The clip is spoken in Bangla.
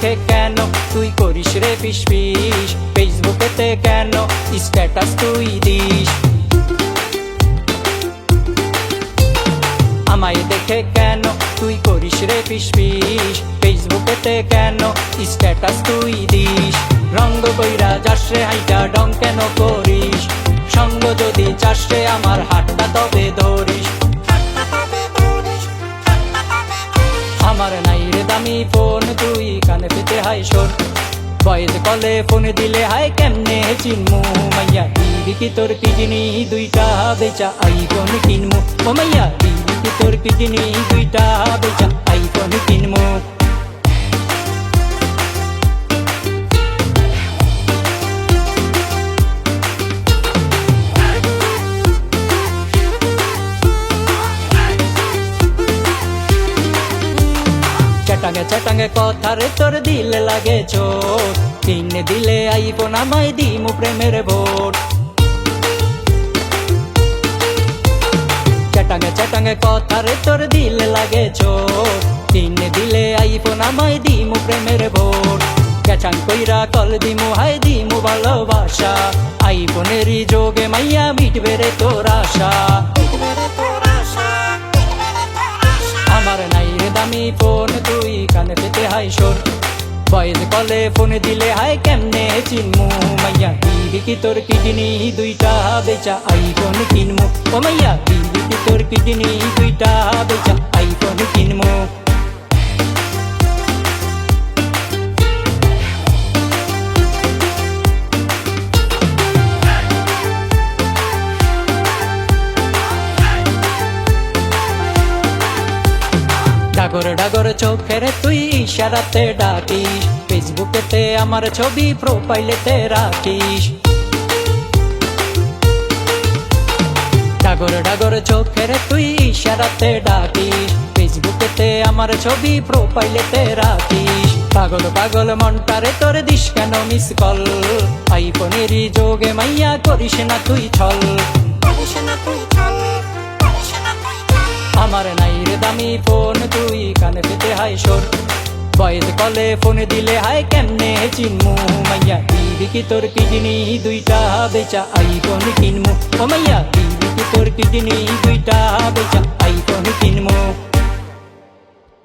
দেখে কেন তুই করিস রে ফিসফিস, ফেসবুকেতে কেন স্ট্যাটাস তুই দিস। আমায় দেখে কেন তুই করিস রে ফিসফিস, ফেসবুকেতে কেন স্ট্যাটাস তুই দিস। রঙ্গ কইরা যাস রে হাইটা ডং কেন করিস, সঙ্গ যদি চাস রে আমার হাতটা তবে ধরিস। আমার নাই রে দামি ফোন তুই কানে পেতে হাই শোন, ভয়েস কলে ফোন দিলে হাই কেমনে চিনমু। মাইয়া দিবি কি তোর কিডনি দুইটা বেচা আইফোন কিনমু। ও মাইয়া দিবি কি তোর কিডনি দুইটা বেচা আইফোন কিনমু। চাটাঙ্গে চাটাঙ্গে কথারে তোর দিলে লাগে চোট, কিনে দিলে আইফোন আমায় দিমু প্রেমের ভোট। চাটাঙ্গে চাটাঙ্গে কথারে তোর দিলে লাগে চোট, কিনে দিলে আইফোন আমায় দিমু প্রেমের ভোট। ক্যাচাং কইরা কল দিমু হাই দিমু ভালোবাসা, আইফোনেরই যোগে মাইয়া মিটবে রে তোর আশা। আমার নাই রে দামি ফোন তুই কানে পেতে হাই শোন, ভয়েস কলে ফোন দিলে হাই কেমনে চিনমু। মাইয়া দিবি কি তোর কিডনি দুইটা বেচা আইফোন কিনমু। ও মাইয়া দিবি কি তোর কিডনি দুইটা বেচা আইফোন কিনমু। ডাগর ডাগর চোখের তুই ইশারাতে ডাকিস, ফেসবুকেতে আমার ছবি প্রোফাইলেতে রাখিস। ডাগর ডাগর চোখের তুই ইশারাতে ডাকিস, ফেসবুকেতে আমার ছবি প্রোফাইলেতে রাখিস। পাগল পাগল মনটারে তোর দিস কেন মিস কল, আইফোনেরই যোগে মাইয়া করিস না তুই ছল। আমার নাই রে দামি ফোন তুই কানে পেতে হাই শোন, ভয়েস কলে ফোন দিলে হাই কেমনে চিনমু। মাইয়া দিবি কি তোর কিডনি দুইটা বেচা আইফোন কিনমু। ও মাইয়া দিবি কি তোর কিডনি দুইটা বেচা আইফোন কিনমু।